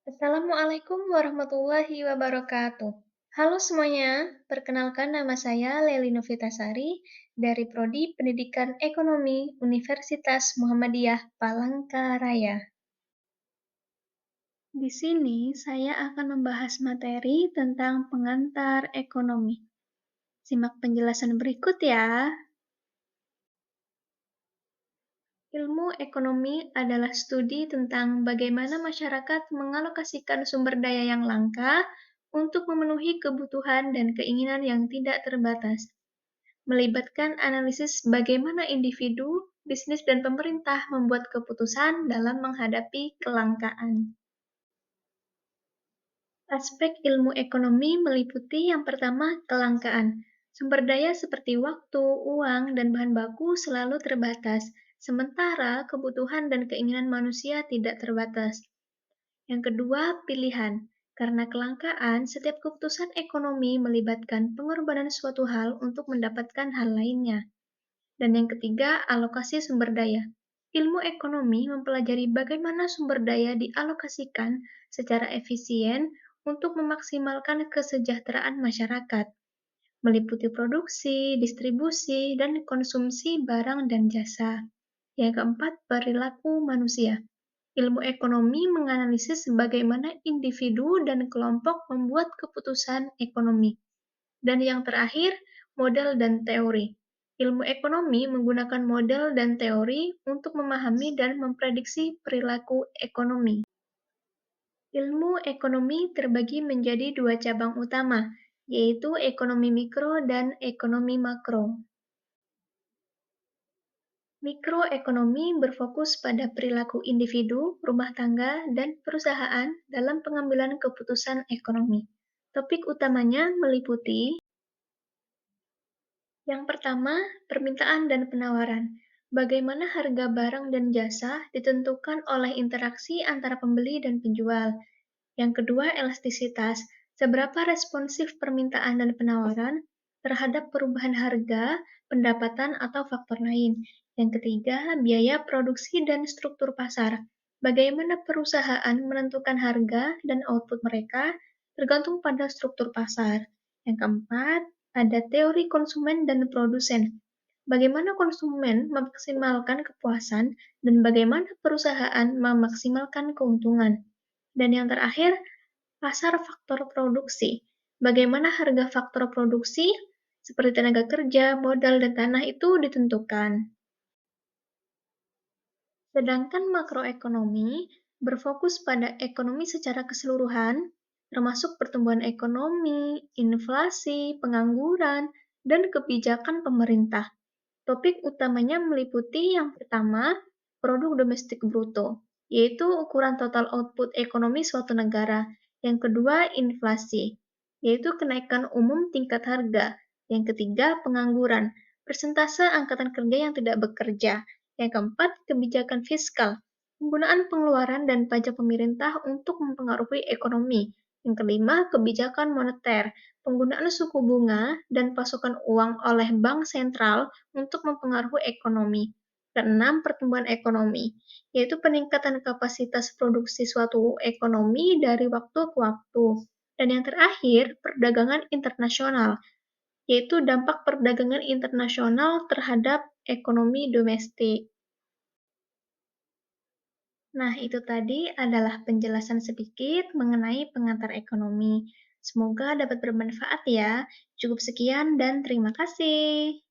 Assalamualaikum warahmatullahi wabarakatuh. Halo semuanya, perkenalkan nama saya Leli Novitasari dari Prodi Pendidikan Ekonomi Universitas Muhammadiyah Palangkaraya. Di sini saya akan membahas materi tentang pengantar ekonomi. Simak penjelasan berikut ya. Ilmu ekonomi adalah studi tentang bagaimana masyarakat mengalokasikan sumber daya yang langka untuk memenuhi kebutuhan dan keinginan yang tidak terbatas, melibatkan analisis bagaimana individu, bisnis, dan pemerintah membuat keputusan dalam menghadapi kelangkaan. Aspek ilmu ekonomi meliputi yang pertama, kelangkaan. Sumber daya seperti waktu, uang, dan bahan baku selalu terbatas, sementara kebutuhan dan keinginan manusia tidak terbatas. Yang kedua, pilihan. Karena kelangkaan, setiap keputusan ekonomi melibatkan pengorbanan suatu hal untuk mendapatkan hal lainnya. Dan yang ketiga, alokasi sumber daya. Ilmu ekonomi mempelajari bagaimana sumber daya dialokasikan secara efisien untuk memaksimalkan kesejahteraan masyarakat, meliputi produksi, distribusi, dan konsumsi barang dan jasa. Yang keempat, perilaku manusia. Ilmu ekonomi menganalisis bagaimana individu dan kelompok membuat keputusan ekonomi. Dan yang terakhir, model dan teori. Ilmu ekonomi menggunakan model dan teori untuk memahami dan memprediksi perilaku ekonomi. Ilmu ekonomi terbagi menjadi dua cabang utama, yaitu ekonomi mikro dan ekonomi makro. Mikroekonomi berfokus pada perilaku individu, rumah tangga, dan perusahaan dalam pengambilan keputusan ekonomi. Topik utamanya meliputi yang pertama, permintaan dan penawaran. Bagaimana harga barang dan jasa ditentukan oleh interaksi antara pembeli dan penjual. Yang kedua, elastisitas. Seberapa responsif permintaan dan penawaran terhadap perubahan harga, pendapatan, atau faktor lain. Yang ketiga, biaya produksi dan struktur pasar. Bagaimana perusahaan menentukan harga dan output mereka tergantung pada struktur pasar. Yang keempat, ada teori konsumen dan produsen. Bagaimana konsumen memaksimalkan kepuasan dan bagaimana perusahaan memaksimalkan keuntungan. Dan yang terakhir, pasar faktor produksi. Bagaimana harga faktor produksi, seperti tenaga kerja, modal, dan tanah itu ditentukan. Sedangkan makroekonomi berfokus pada ekonomi secara keseluruhan, termasuk pertumbuhan ekonomi, inflasi, pengangguran, dan kebijakan pemerintah. Topik utamanya meliputi yang pertama, produk domestik bruto, yaitu ukuran total output ekonomi suatu negara. Yang kedua, inflasi, yaitu kenaikan umum tingkat harga. Yang ketiga, pengangguran, persentase angkatan kerja yang tidak bekerja. Yang keempat, kebijakan fiskal, penggunaan pengeluaran dan pajak pemerintah untuk mempengaruhi ekonomi. Yang kelima, kebijakan moneter, penggunaan suku bunga dan pasokan uang oleh bank sentral untuk mempengaruhi ekonomi. Keenam, pertumbuhan ekonomi, yaitu peningkatan kapasitas produksi suatu ekonomi dari waktu ke waktu. Dan yang terakhir, perdagangan internasional, yaitu dampak perdagangan internasional terhadap ekonomi domestik. Nah, itu tadi adalah penjelasan sedikit mengenai pengantar ekonomi. Semoga dapat bermanfaat ya. Cukup sekian dan terima kasih.